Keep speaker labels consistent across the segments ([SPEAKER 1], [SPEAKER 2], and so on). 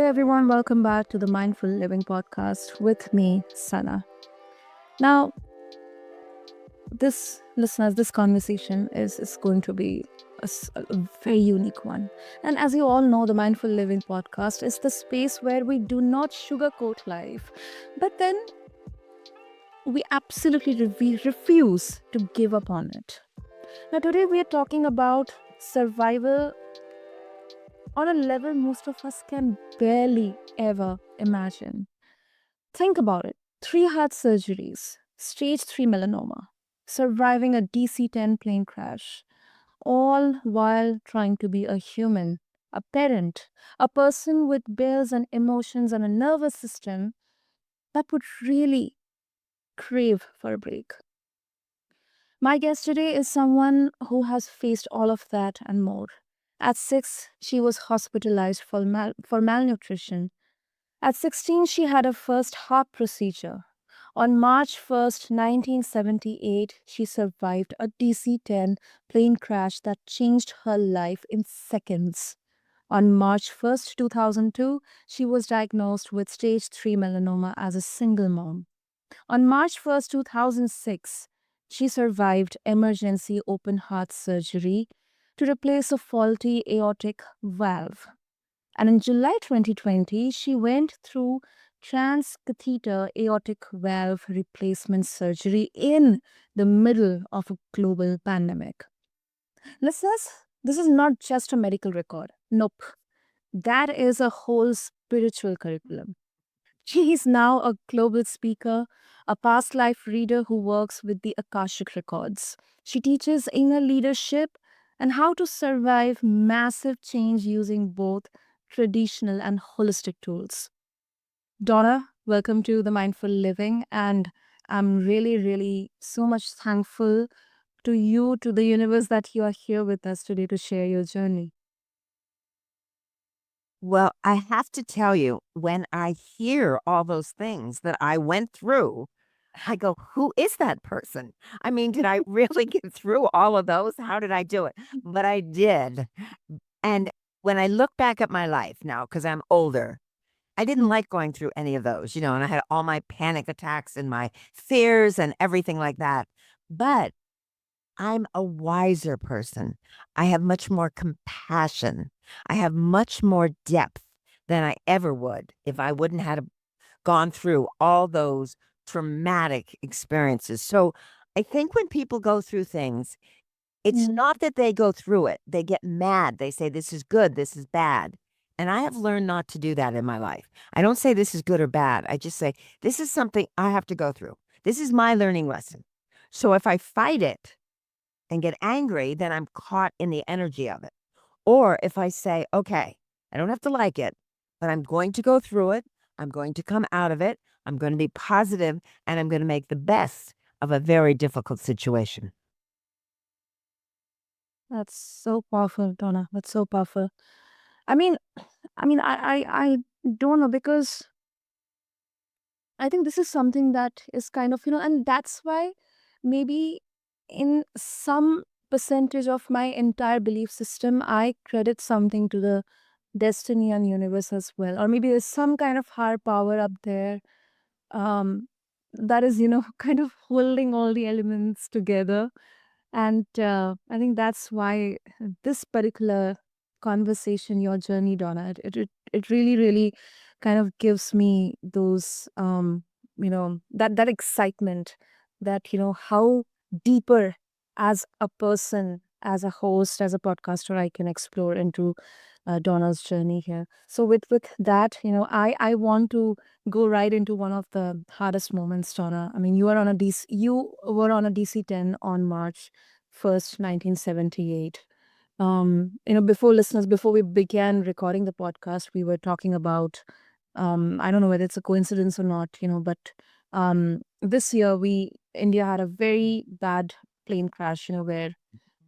[SPEAKER 1] Hey everyone, welcome back to the Mindful Living podcast with me, Sana. Now, this conversation is going to be a very unique one. And as you all know, the Mindful Living podcast is the space where we do not sugarcoat life, but then we absolutely refuse to give up on it. Now, today we are talking about survival on a level most of us can barely ever imagine. Think about it: three heart surgeries, stage 3 melanoma, surviving a DC 10 plane crash, all while trying to be a human, a parent, a person with bills and emotions and a nervous system that would really crave for a break. My guest today is someone who has faced all of that and more. At 6, she was hospitalized for malnutrition. At 16, she had her first heart procedure. On March 1st, 1978, she survived a DC 10 plane crash that changed her life in seconds. On March 1st, 2002, she was diagnosed with stage 3 melanoma as a single mom. On March 1st, 2006, she survived emergency open heart surgery to replace a faulty aortic valve. And in July 2020, she went through transcatheter aortic valve replacement surgery in the middle of a global pandemic. Listeners, this is not just a medical record. Nope. That is a whole spiritual curriculum. She is now a global speaker, a past life reader who works with the Akashic Records. She teaches inner leadership and how to survive massive change using both traditional and holistic tools. Donna, welcome to the Mindful Living. And I'm really so much thankful to you, to the universe, that you are here with us today to share your journey.
[SPEAKER 2] Well, I have to tell you, when I hear all those things that I went through, I go, who is that person? I mean, did I really get through all of those? How did I do it? But I did. And when I look back at my life now, because I'm older, I didn't like going through any of those, and I had all my panic attacks and my fears and everything like that. But I'm a wiser person. I have much more compassion. I have much more depth than I ever would if I wouldn't have gone through all those traumatic experiences. So I think when people go through things, it's
[SPEAKER 1] Mm.
[SPEAKER 2] not that they go through it. They get mad. They say, this is good, this is bad. And I have learned not to do that in my life. I don't say this is good or bad. I just say, this is something I have to go through. This is my learning lesson. So if I fight it, and get angry, then I'm caught in the energy of it. Or if I say, okay, I don't have to like it, but I'm going to go through it. I'm going to come out of it. I'm going to be positive, and I'm going to make the best of a very difficult situation.
[SPEAKER 1] That's so powerful, Donna. That's so powerful. I mean, I don't know, because I think this is something that is kind of, and that's why maybe in some percentage of my entire belief system, I credit something to the destiny and universe as well. Or maybe there's some kind of higher power up there, um, that is, kind of holding all the elements together. And I think that's why this particular conversation, your journey, Donna, it really kind of gives me those, that excitement, that, how deeper as a person, as a host, as a podcaster, I can explore into Donna's journey here. So with that, I want to go right into one of the hardest moments, Donna. I mean, you were on a DC 10 on March 1st, 1978. Before we began recording the podcast, we were talking about, I don't know whether it's a coincidence or not, but this year India had a very bad plane crash, where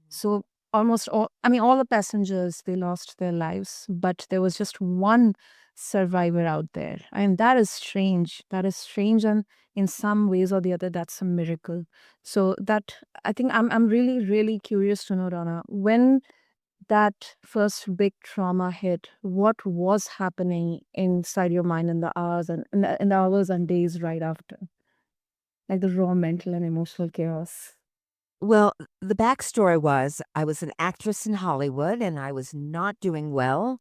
[SPEAKER 1] so almost all the passengers, they lost their lives, but there was just one survivor out there. And that is strange. That is strange. And in some ways or the other, that's a miracle. So that, I think I'm really curious to know, Donna, when that first big trauma hit, what was happening inside your mind in the hours and in the hours and days right after? Like the raw mental and emotional chaos.
[SPEAKER 2] Well, the backstory was I was an actress in Hollywood and I was not doing well.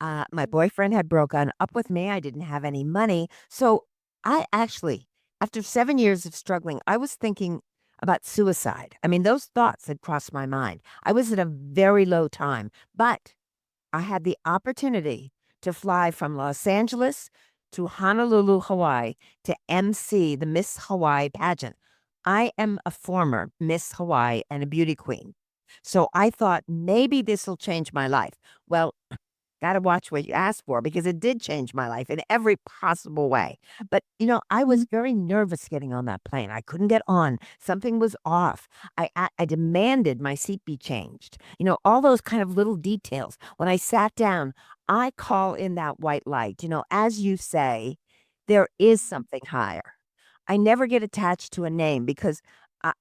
[SPEAKER 2] My boyfriend had broken up with me. I didn't have any money. So I actually, after 7 years of struggling, I was thinking about suicide. I mean, those thoughts had crossed my mind. I was at a very low time, but I had the opportunity to fly from Los Angeles to Honolulu, Hawaii to MC the Miss Hawaii pageant. I am a former Miss Hawaii and a beauty queen. So I thought maybe this will change my life. Well, gotta watch what you ask for because it did change my life in every possible way. But, I was very nervous getting on that plane. I couldn't get on. Something was off. I demanded my seat be changed. All those kind of little details. When I sat down, I call in that white light. As you say, there is something higher. I never get attached to a name because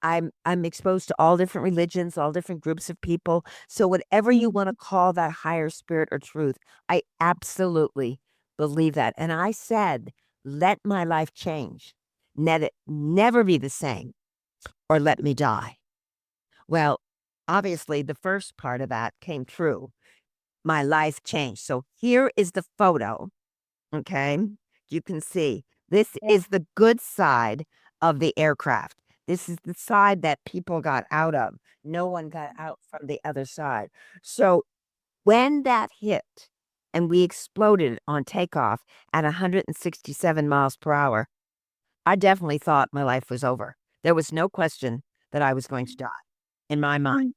[SPEAKER 2] I'm exposed to all different religions, all different groups of people. So whatever you want to call that higher spirit or truth, I absolutely believe that. And I said, let my life change. Let it never be the same or let me die. Well, obviously the first part of that came true. My life changed. So here is the photo. Okay. You can see this
[SPEAKER 1] Yeah.
[SPEAKER 2] is the good side of the aircraft. This is the side that people got out of. No one got out from the other side. So when that hit and we exploded on takeoff at 167 miles per hour, I definitely thought my life was over. There was no question that I was going to die in my mind.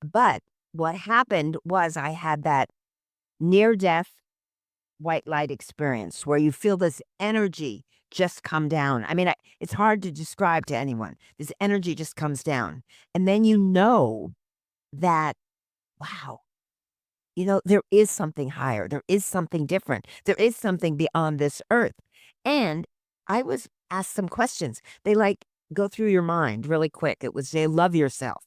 [SPEAKER 2] But what happened was I had that near death white light experience where you feel this energy just come down. I mean, it's hard to describe to anyone. This energy just comes down. And then you know that, wow, there is something higher. There is something different. There is something beyond this earth. And I was asked some questions. They go through your mind really quick. It was, say, love yourself.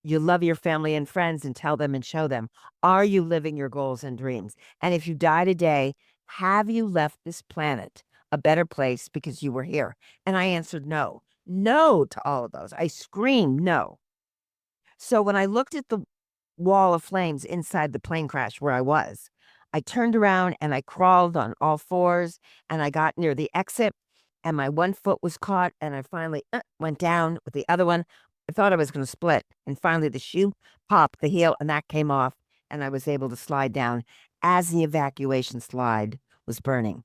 [SPEAKER 2] You love your family and friends and tell them and show them. Are you living your goals and dreams? And if you die today, have you left this planet a better place because you were here? And I answered no. No to all of those. I screamed no. So when I looked at the wall of flames inside the plane crash where I was, I turned around and I crawled on all fours and I got near the exit and my one foot was caught and I finally went down with the other one. I thought I was going to split. And finally the shoe popped, the heel, and that came off. And I was able to slide down as the evacuation slide was burning.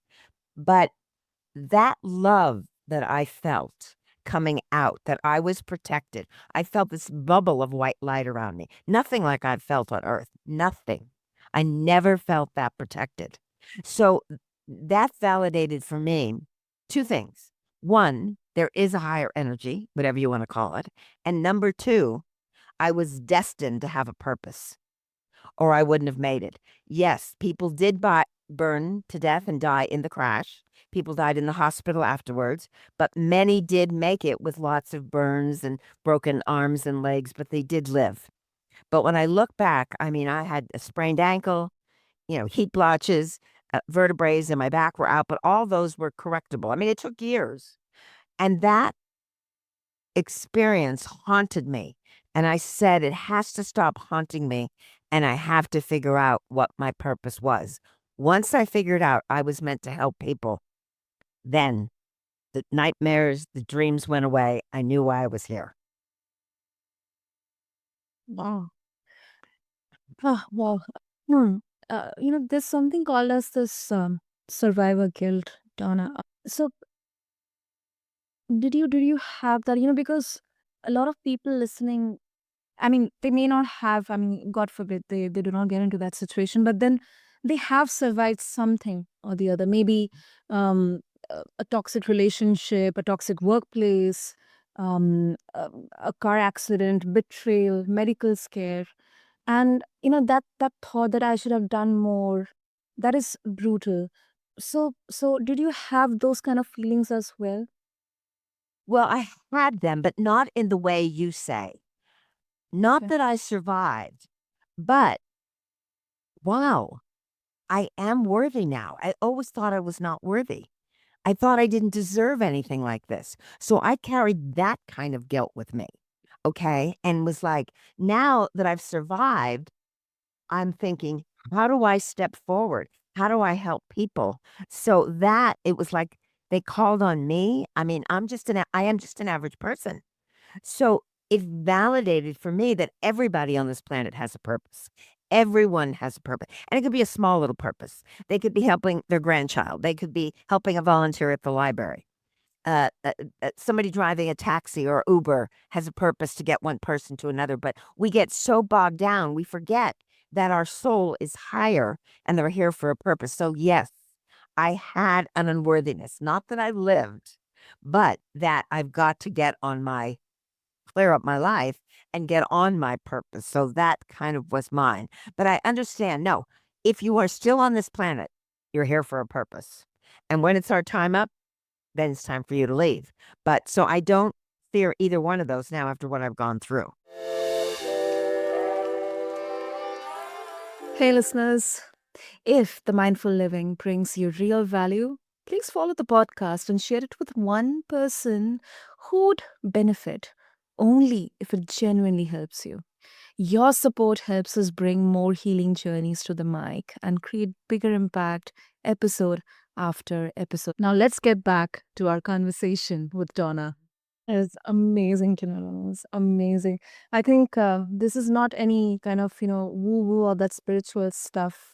[SPEAKER 2] But that love that I felt coming out, that I was protected, I felt this bubble of white light around me. Nothing like I'd felt on earth. Nothing. I never felt that protected. So that validated for me two things. One, there is a higher energy, whatever you want to call it. And number two, I was destined to have a purpose or I wouldn't have made it. Yes, people did burn to death and die in the crash. People died in the hospital afterwards, but many did make it with lots of burns and broken arms and legs, but they did live. But when I look back, I mean, I had a sprained ankle, heat blotches, vertebrae in my back were out, but all those were correctable. I mean, it took years. And that experience haunted me. And I said, it has to stop haunting me. And I have to figure out what my purpose was. Once I figured out I was meant to help people, then the nightmares, the dreams went away. I knew why I was here.
[SPEAKER 1] Wow. Ah, wow. Hmm. There's something called as this survivor guilt, Donna. So did you have that? Because a lot of people listening, I mean, they may not have, I mean, God forbid, they do not get into that situation, but then they have survived something or the other. Maybe um, a toxic relationship, a toxic workplace, a car accident, betrayal, medical scare. And, that thought that I should have done more, that is brutal. So did you have those kind of feelings as well?
[SPEAKER 2] Well, I had them, but not in the way you say. Not
[SPEAKER 1] Okay.
[SPEAKER 2] that I survived. But wow, I am worthy now. I always thought I was not worthy. I thought I didn't deserve anything like this. So I carried that kind of guilt with me. Okay. And was like, now that I've survived, I'm thinking, how do I step forward? How do I help people? So that it was like they called on me. I mean, I am just an average person. So it validated for me that everybody on this planet has a purpose. Everyone has a purpose. And it could be a small little purpose. They could be helping their grandchild. They could be helping a volunteer at the library. Somebody driving a taxi or Uber has a purpose to get one person to another. But we get so bogged down, we forget that our soul is higher and they're here for a purpose. So, yes, I had an unworthiness, not that I lived, but that I've got to get on my clear up my life and get on my purpose. So that kind of was mine. But I understand, no, if you are still on this planet, you're here for a purpose. And when it's our time up, then it's time for you to leave. But so I don't fear either one of those now after what I've gone through.
[SPEAKER 1] Hey, listeners, if the mindful living brings you real value, please follow the podcast and share it with one person who'd benefit only if it genuinely helps you. Your support helps us bring more healing journeys to the mic and create bigger impact episode after episode. Now, let's get back to our conversation with Donna. It's amazing to know. It's amazing. I think this is not any kind of, woo woo or that spiritual stuff.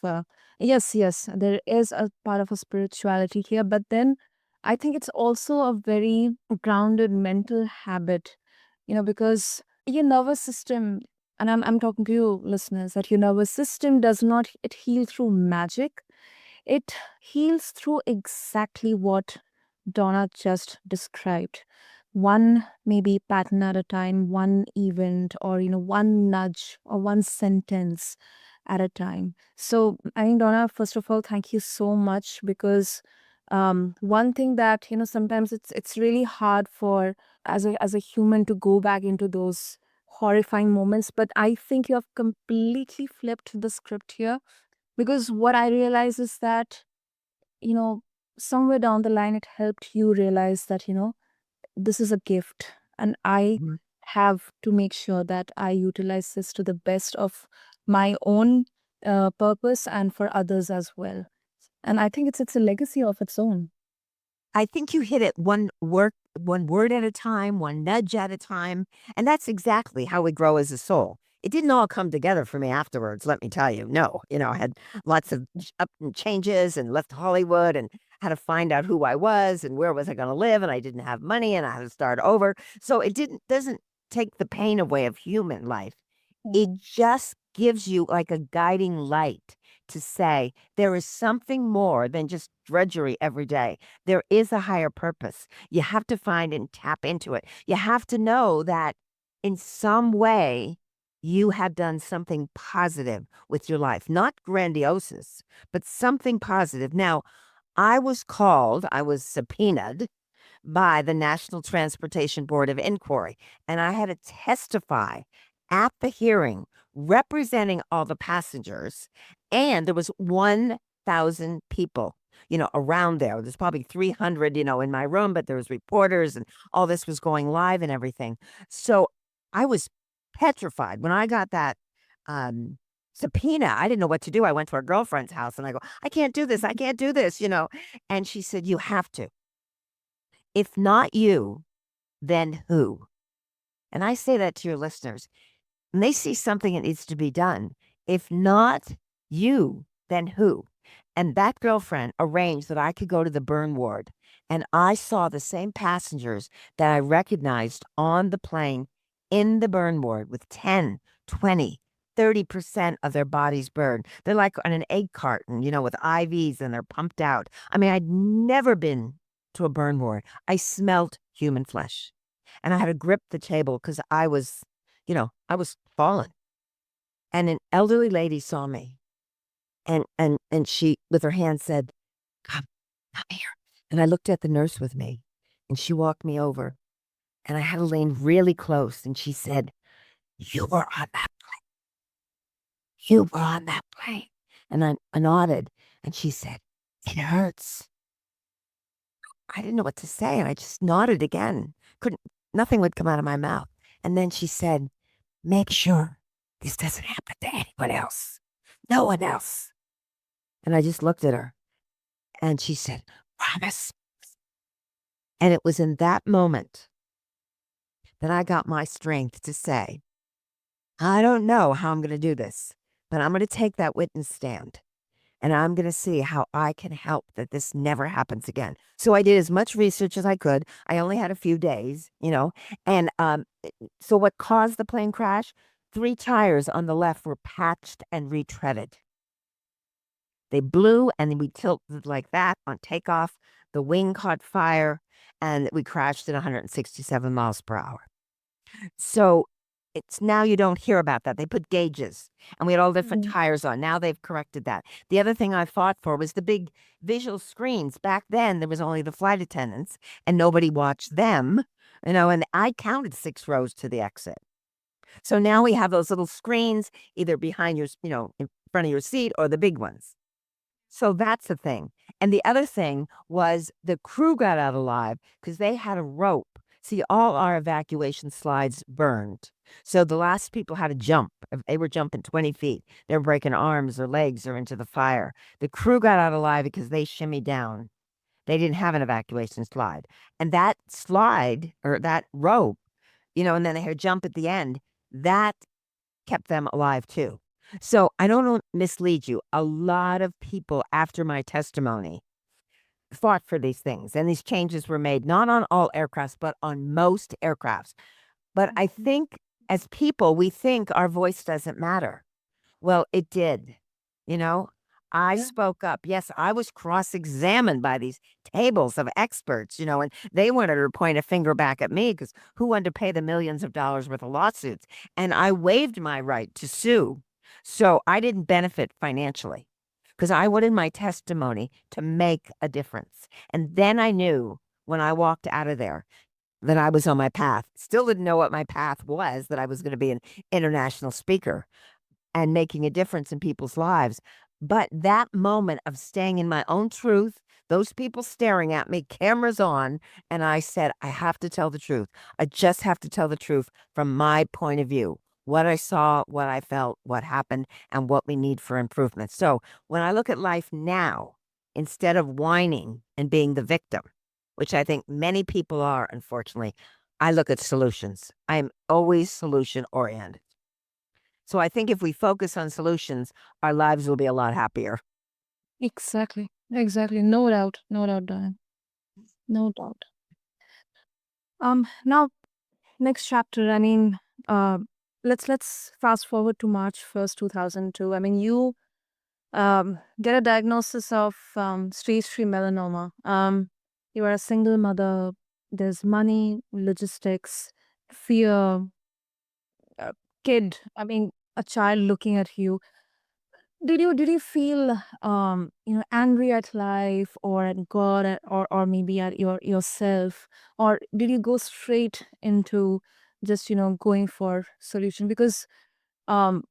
[SPEAKER 1] Yes, yes, there is a part of a spirituality here, but then I think it's also a very grounded mental habit, because your nervous system, and I'm talking to you, listeners, that your nervous system does not it heal through magic. It heals through exactly what Donna just described. One maybe pattern at a time, one event, or one nudge or one sentence at a time. So I think, Donna, first of all, thank you so much, because one thing that sometimes it's really hard for as a human to go back into those horrifying moments, but I think you have completely flipped the script here, because what I realize is that, you know, somewhere down the line, it helped you realize that, this is a gift, and I
[SPEAKER 2] Mhm.
[SPEAKER 1] have to make sure that I utilize this to the best of my own purpose and for others as well. And I think it's a legacy of its own.
[SPEAKER 2] I think you hit it one word at a time, one nudge at a time, and that's exactly how we grow as a soul. It didn't all come together for me afterwards, let me tell you. No, I had lots of up and changes and left Hollywood and had to find out who I was and where was I going to live, and I didn't have money and I had to start over. So it didn't doesn't take the pain away of human life. It
[SPEAKER 1] Mhm.
[SPEAKER 2] just gives you like a guiding light to say there is something more than just drudgery every day. There is a higher purpose. You have to find and tap into it. You have to know that in some way you have done something positive with your life, not grandiose, but something positive. Now, I was subpoenaed by the National Transportation Board of Inquiry, and I had to testify at the hearing representing all the passengers, and there was 1,000 people, around there. There's probably 300, in my room, but there was reporters and all this was going live and everything. So I was petrified when I got that subpoena. I didn't know what to do. I went to our girlfriend's house and I go, I can't do this. I can't do this. And she said, you have to. If not you, then who? And I say that to your listeners. And they see something that needs to be done. If not you, then who? And that girlfriend arranged that I could go to the burn ward. And I saw the same passengers that I recognized on the plane in the burn ward with 10, 20, 30% of their bodies burned. They're like on an egg carton, with IVs and they're pumped out. I mean, I'd never been to a burn ward. I smelt human flesh. And I had to grip the table because I was fallen. And an elderly lady saw me and she with her hand said, Come, come here. And I looked at the nurse with me and she walked me over and I had to lean really close and she said, You were on that. You were on that plane. And I nodded, and she said, it hurts. I didn't know what to say, and I just nodded again. Couldn't, nothing would come out of my mouth. And then she said, make sure this doesn't happen to anyone else. No one else. And I just looked at her, and she said, promise. And it was in that moment that I got my strength to say, I don't know how I'm going to do this, but I'm going to take that witness stand. And I'm going to see how I can help that this never happens again. So I did as much research as I could. I only had a few days, and so what caused the plane crash? 3 tires on the left were patched and retreaded. They blew, and then we tilted like that on takeoff. The wing caught fire, and we crashed at 167 miles per hour. So it's now you don't hear about that. They put gauges, and we had all different
[SPEAKER 1] Mm.
[SPEAKER 2] tires on. Now they've corrected that. The other thing I fought for was the big visual screens. Back then, there was only the flight attendants, and nobody watched them, and I counted 6 rows to the exit. So now we have those little screens either behind your, in front of your seat or the big ones. So that's the thing. And the other thing was the crew got out alive because they had a rope. See, all our evacuation slides burned. So the last people had to jump. If they were jumping 20 feet, they were breaking arms or legs or into the fire. The crew got out alive because they shimmied down. They didn't have an evacuation slide. And that slide or that rope, and then they had to jump at the end, that kept them alive too. So I don't wanna mislead you. A lot of people after my testimony fought for these things, and these changes were made not on all aircrafts, but on most aircrafts. But I think as people, we think our voice doesn't matter. Well, it did. You know, I
[SPEAKER 1] Yeah.
[SPEAKER 2] spoke up. Yes, I was cross examined by these tables of experts, and they wanted to point a finger back at me because who wanted to pay the millions of dollars worth of lawsuits? And I waived my right to sue. So I didn't benefit financially because I wanted my testimony to make a difference. And then I knew when I walked out of there that I was on my path. Still didn't know what my path was, that I was going to be an international speaker and making a difference in people's lives. But that moment of staying in my own truth, those people staring at me, cameras on, and I said, I have to tell the truth. I just have to tell the truth from my point of view. What I saw, what I felt, what happened, and what we need for improvement. So when I look at life now, instead of whining and being the victim, which I think many people are, unfortunately, I look at solutions. I'm always solution oriented. So I think if we focus on solutions, our lives will be a lot happier.
[SPEAKER 1] Exactly. Exactly. No doubt. No doubt, Diane. No doubt. Now next chapter. I mean, let's fast forward to March 1st, 2002. I mean, you get a diagnosis of stage 3 melanoma. You are a single mother. There's money, logistics, fear, uh, kid. I mean, a child looking at you. Did you feel angry at life or at God or maybe at yourself, or did you go straight into just going for solution? Because um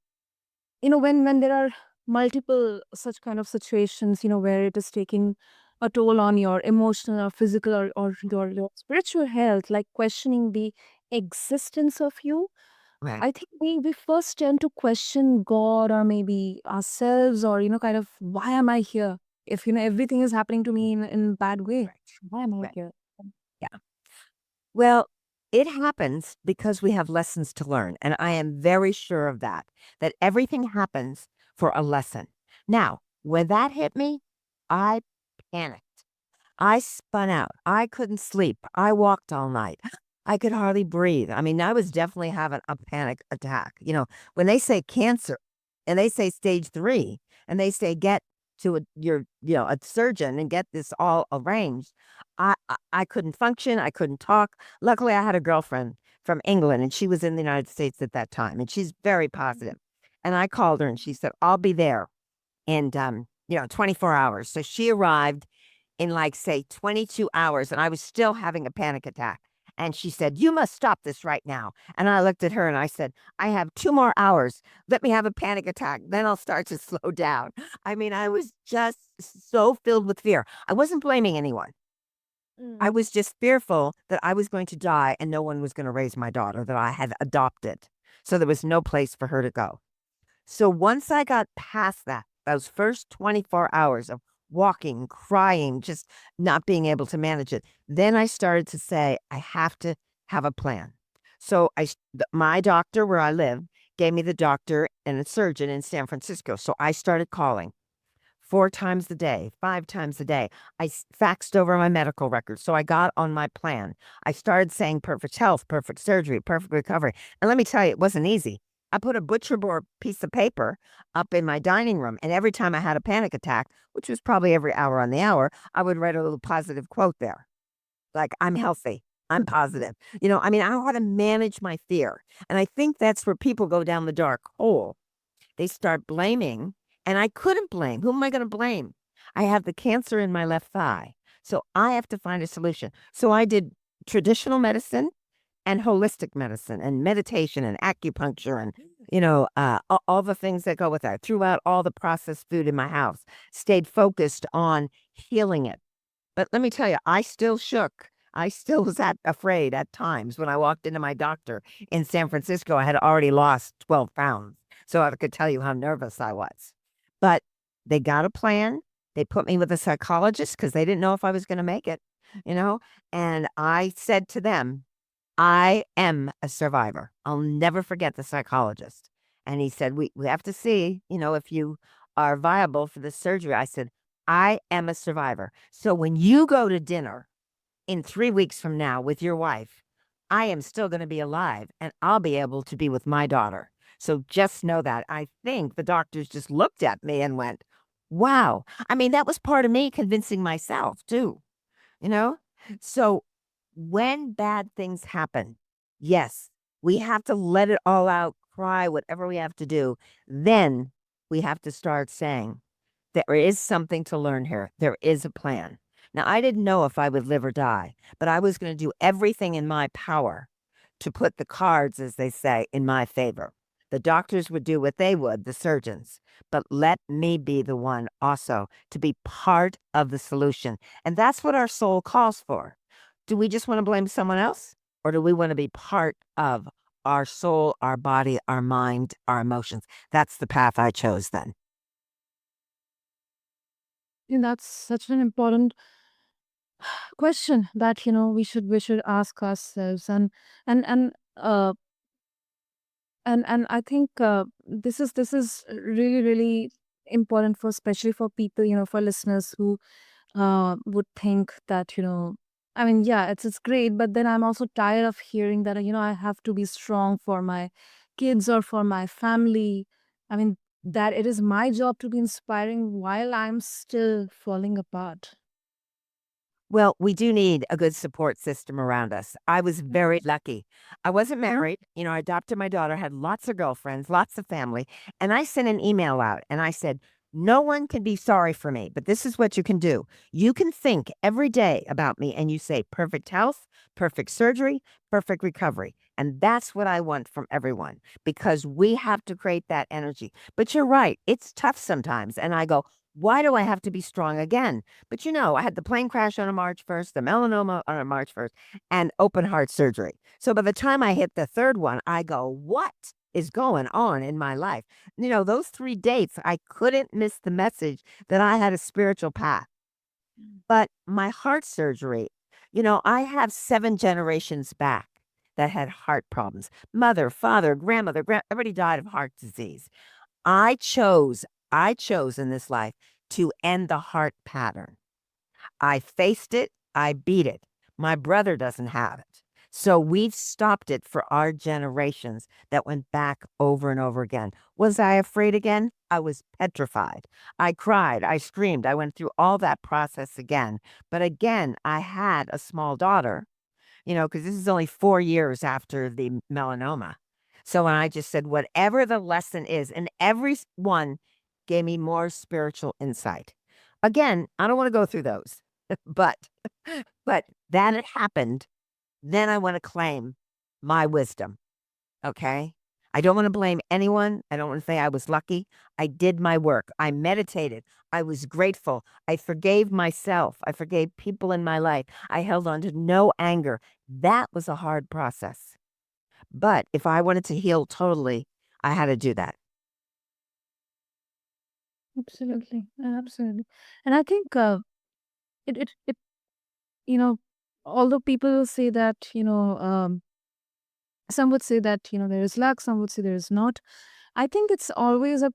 [SPEAKER 1] when there are multiple such kind of situations where it is taking a toll on your emotional or physical or your spiritual health, like questioning the existence of you.
[SPEAKER 2] Right,
[SPEAKER 1] I think we first tend to question God or maybe ourselves, or kind of, why am I here? If everything is happening to me in a bad way,
[SPEAKER 2] right,
[SPEAKER 1] why am I
[SPEAKER 2] right.
[SPEAKER 1] here?
[SPEAKER 2] Yeah. Well, it happens because we have lessons to learn. And I am very sure of that everything happens for a lesson. Now, when that hit me, I panicked. I spun out. I couldn't sleep. I walked all night. I could hardly breathe. I mean, I was definitely having a panic attack. When they say cancer and they say stage 3 and they say get to a surgeon and get this all arranged, I couldn't function. I couldn't talk. Luckily, I had a girlfriend from England and she was in the United States at that time and she's very positive. And I called her and she said, I'll be there in 24 hours. So she arrived in like say 22 hours and I was still having a panic attack. And she said, "You must stop this right now." And I looked at her and I said, "I have 2 more hours. Let me have a panic attack. Then I'll start to slow down." I mean, I was just so filled with fear. I wasn't blaming anyone. I
[SPEAKER 1] Mm.
[SPEAKER 2] was just fearful that I was going to die and no one was going to raise my daughter that I had adopted. So there was no place for her to go. So once I got past that, those first 24 hours of walking, crying, just not being able to manage it, then I started to say, I have to have a plan. So my doctor where I live gave me the doctor and a surgeon in San Francisco. So I started calling 4 times a day, 5 times a day. Faxed over my medical records, so I got on my plan. I started saying perfect health, perfect surgery, perfect recovery, and let me tell you, it wasn't easy. I put a butcher board piece of paper up in my dining room, and every time I had a panic attack, which was probably every hour on the hour, I would write a little positive quote there, like, "I'm healthy. I'm positive." I mean, I know how to manage my fear, and I think that's where people go down the dark hole. They start blaming, and I couldn't blame. Who am I gonna blame? I have the cancer in my left thigh, so I have to find a solution. So I did traditional medicine and holistic medicine and meditation and acupuncture and, all the things that go with that. Threw out all the processed food in my house, stayed focused on healing it. But let me tell you, I still shook. I still was afraid at times when I walked into my doctor in San Francisco. I had already lost 12 pounds. So I could tell you how nervous I was. But they got a plan. They put me with a psychologist because they didn't know if I was going to make it, you know? And I said to them, I am a survivor. I'll never forget the psychologist. And he said, we have to see, if you are viable for the surgery. I said, I am a survivor. So when you go to dinner in 3 weeks from now with your wife, I am still going to be alive and I'll be able to be with my daughter. So just know that. I think the doctors just looked at me and went, wow. I mean, that was part of me convincing myself too, you know? So when bad things happen, yes, we have to let it all out, cry, whatever we have to do. Then we have to start saying, there is something to learn here. There is a plan. Now, I didn't know if I would live or die, but I was going to do everything in my power to put the cards, as they say, in my favor. The doctors would do what they would, the surgeons, but let me be the one also to be part of the solution. And that's what our soul calls for. Do we just want to blame someone else? Or do we want to be part of our soul, our body, our mind, our emotions? That's the path I chose then.
[SPEAKER 1] And that's such an important question that we should ask ourselves. And I think this is really really important for, especially for people, for listeners who would think that, I mean, yeah, it's great, but then I'm also tired of hearing that, I have to be strong for my kids or for my family. I mean, that it is my job to be inspiring while I'm still falling apart.
[SPEAKER 2] Well, we do need a good support system around us. I was very lucky. I wasn't married. I adopted my daughter, had lots of girlfriends, lots of family. And I sent an email out and I said, no one can be sorry for me, but this is what you can do. You can think every day about me and you say perfect health, perfect surgery, perfect recovery. And that's what I want from everyone because we have to create that energy. But you're right, it's tough sometimes. And I go, why do I have to be strong again? But I had the plane crash on a March 1st, the melanoma on a March 1st, and open heart surgery. So by the time I hit the third one, I go, what is going on in my life? Those 3 dates, I couldn't miss the message that I had a spiritual path. But my heart surgery, I have 7 generations back that had heart problems. Mother, father, grandmother, everybody died of heart disease. I chose, I chose in this life to end the heart pattern. I faced it, I beat it. My brother doesn't have it. So we've stopped it for our generations that went back over and over again. Was I afraid again? I was petrified. I cried, I screamed, I went through all that process again. But again, I had a small daughter, because this is only 4 years after the melanoma. So when I just said, whatever the lesson is, and everyone gave me more spiritual insight. Again, I don't want to go through those, but but that had happened. then I want to claim my wisdom. Okay. I don't want to blame anyone. I don't want to say I was lucky. I did my work. I meditated. I was grateful. I forgave myself. I forgave people in my life. I held on to no anger. That was a hard process. But if I wanted to heal totally, I had to do that.
[SPEAKER 1] Absolutely. Absolutely. And I think it you know, although people say that, some would say that, there is luck, some would say there is not. I think it's always a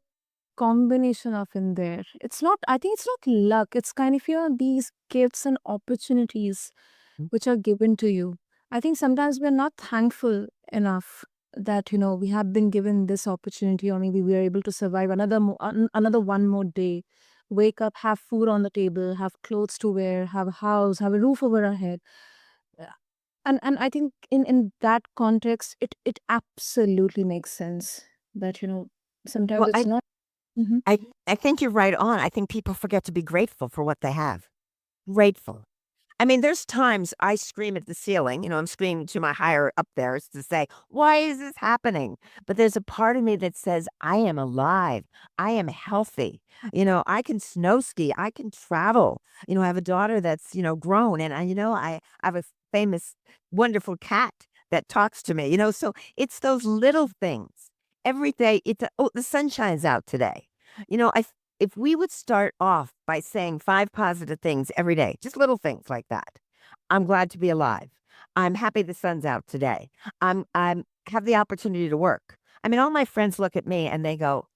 [SPEAKER 1] combination of in there. It's not, I think it's not luck. It's kind of, these gifts and opportunities
[SPEAKER 2] Mm.
[SPEAKER 1] which are given to you. I think sometimes we're not thankful enough that, we have been given this opportunity, or maybe we are able to survive another one more day, wake up, have food on the table, have clothes to wear, have a house, have a roof over our head. Uh, and I think in that context, it absolutely makes sense that, sometimes
[SPEAKER 2] Well,
[SPEAKER 1] it's not. Mhm.
[SPEAKER 2] I think you're right on. I think people forget to be grateful for what they have. Grateful. I mean, there's times I scream at the ceiling, I'm screaming to my higher up there to say, "Why is this happening?" But there's a part of me that says, "I am alive. I am healthy. I can snow ski. I can travel. I have a daughter that's, grown and I have a famous, wonderful cat that talks to me, so it's those little things. Every day, oh, the sun shines out today. If we would start off by saying 5 positive things every day, just little things like that. I'm glad to be alive. I'm happy the sun's out today. I'm have the opportunity to work. I mean, all my friends look at me and they go,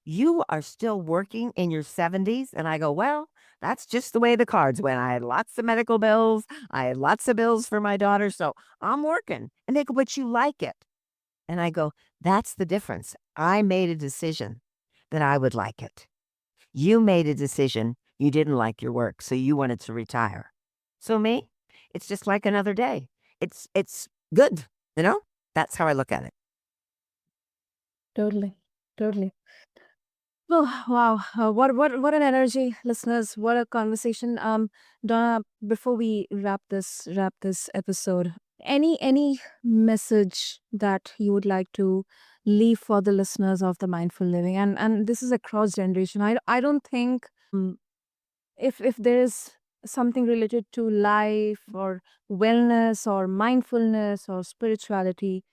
[SPEAKER 2] "You are still working in your 70s?" And I go, "Well, that's just the way the cards went. I had lots of medical bills. I had lots of bills for my daughter, so I'm working." And they go, "But you like it." And I go, "That's the difference. I made a decision that I would like it. You made a decision you didn't like your work, so you wanted to retire. So me, it's just like another day. It's good, you know? That's how I look at it.
[SPEAKER 1] Totally. Totally. Oh, wow. What an energy, listeners. What a conversation. Donna, before we wrap this episode, any message that you would like to leave for the listeners of the mindful living? And this is across generation. I don't think if there is something related to life or wellness or mindfulness or spirituality,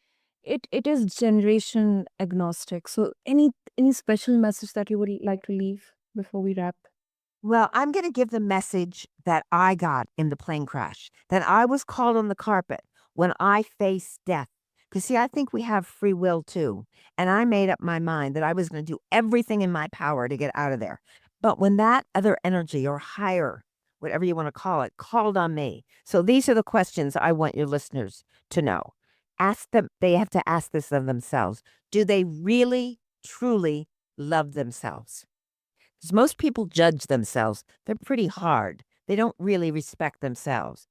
[SPEAKER 1] it is generation agnostic. So any special message that you would like to leave before we wrap?
[SPEAKER 2] Well, I'm going to give the message that I got in the plane crash, that I was called on the carpet when I faced death. Because, see, I think we have free will too. And I made up my mind that I was going to do everything in my power to get out of there. But when that other energy or higher, whatever you want to call it, called on me. So these are the questions I want your listeners to know. Ask them, they have to ask this of themselves. Do they really, truly love themselves? 'Cause most people judge themselves. They're pretty hard. They don't really respect themselves.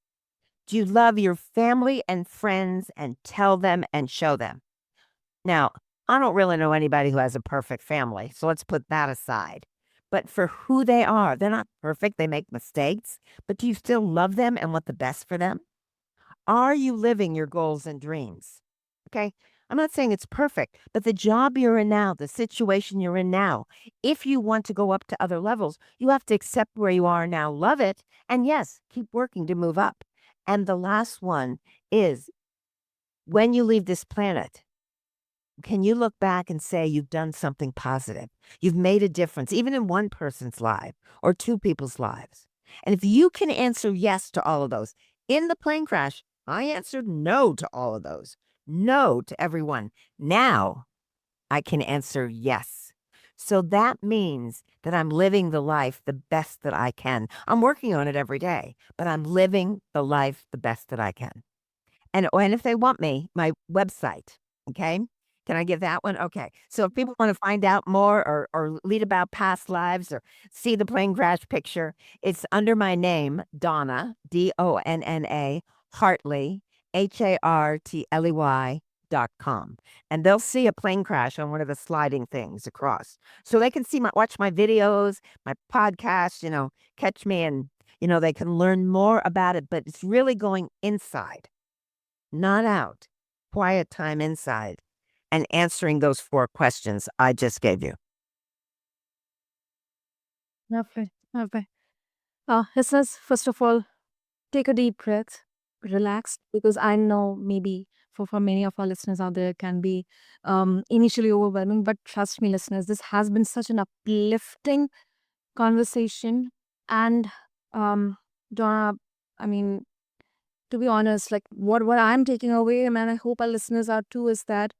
[SPEAKER 2] Do you love your family and friends and tell them and show them? Now, I don't really know anybody who has a perfect family, so let's put that aside. But for who they are, they're not perfect. They make mistakes, but do you still love them and want the best for them? Are you living your goals and dreams? Okay. I'm not saying it's perfect, but the job you're in now, the situation you're in now, if you want to go up to other levels, you have to accept where you are now, love it, and yes, keep working to move up. And the last one is when you leave this planet, can you look back and say you've done something positive? You've made a difference, even in one person's life or two people's lives. And if you can answer yes to all of those, in the plane crash, I answered no to all of those, no to everyone. Now I can answer yes. So that means that I'm living the life the best that I can. I'm working on it every day, but I'm living the life the best that I can. And if they want me, my website, okay? Can I give that one? Okay. So if people want to find out more or read about past lives or see the plane crash picture, it's under my name, Donna, Donna, Hartley, HARTLEY.com. And they'll see a plane crash on one of the sliding things across. So they can see watch my videos, my podcast, catch me and they can learn more about it, but it's really going inside. not out. Quiet time inside and answering those 4 questions I just gave you.
[SPEAKER 1] Lovely. Lovely. Listeners, first of all, take a deep breath, relax, because I know maybe for many of our listeners out there it can be initially overwhelming. But trust me, listeners, this has been such an uplifting conversation. And Donna, I mean, to be honest, like what I'm taking away, and I hope our listeners are too, is that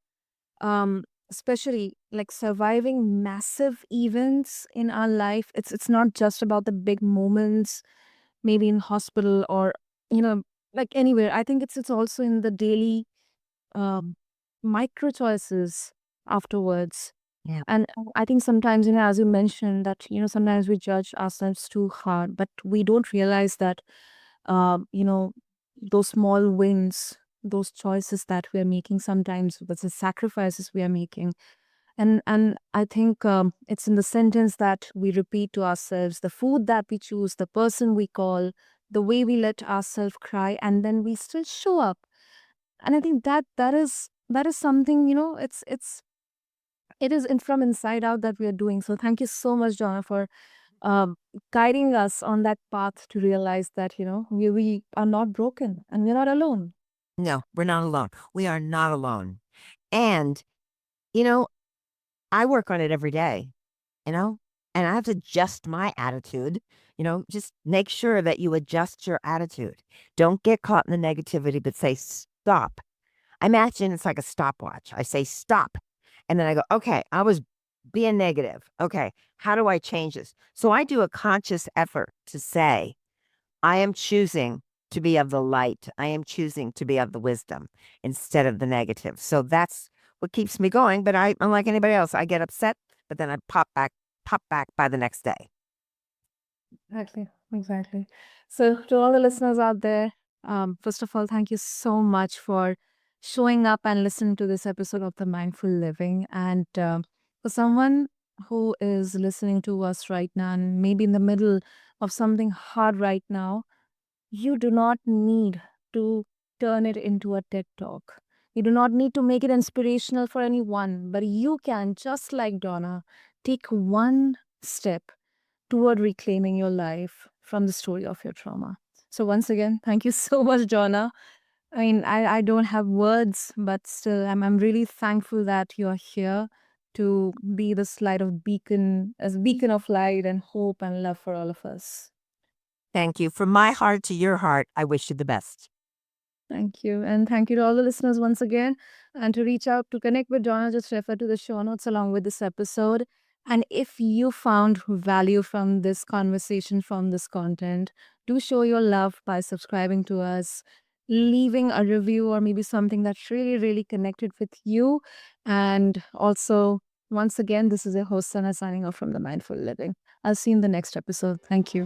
[SPEAKER 1] especially like surviving massive events in our life, it's not just about the big moments, maybe in hospital or you know like anywhere. I think it's also in the daily um micro choices afterwards.
[SPEAKER 2] Yeah.
[SPEAKER 1] And I think sometimes, as you mentioned, that sometimes we judge ourselves too hard, but we don't realize that you know those small wins, those choices that we are making, sometimes the sacrifices we are making. And I think it's in the sentence that we repeat to ourselves, the food that we choose, the person we call, the way we let ourselves cry, and then we still show up. And I think that is something, it is from inside out that we are doing. So thank you so much, Donna, for um, guiding us on that path to realize that we are not broken and we're not alone.
[SPEAKER 2] No, we're not alone. We are not alone. And, you know, I work on it every day, you know, and I have to adjust my attitude. Just make sure that you adjust your attitude. Don't get caught in the negativity, but say, stop. I imagine it's like a stopwatch. I say, stop. And then I go, okay, I was being negative. Okay, how do I change this? So I do a conscious effort to say, I am choosing to be of the light. I am choosing to be of the wisdom instead of the negative. So that's what keeps me going. But unlike anybody else, I get upset, but then I pop back by the next day.
[SPEAKER 1] Exactly, exactly. So, to all the listeners out there, first of all, thank you so much for showing up and listening to this episode of the Mindful Living. And for someone who is listening to us right now and maybe in the middle of something hard right now, you do not need to turn it into a TED talk. You do not need to make it inspirational for anyone, but you can, just like Donna, take one step toward reclaiming your life from the story of your trauma. So, once again, thank you so much, Donna. I mean, I don't have words, but still, I'm really thankful that you're here to be this light of beacon, as beacon of light and hope and love for all of us.
[SPEAKER 2] Thank you. From my heart to your heart, I wish you the best.
[SPEAKER 1] Thank you. And thank you to all the listeners once again. And to reach out to connect with Donna, just refer to the show notes along with this episode. And if you found value from this conversation, from this content, do show your love by subscribing to us, leaving a review, or maybe something that really, really connected with you. And also, once again, this is your host, Sana, signing off from the Mindful Living. I'll see you in the next episode. Thank you.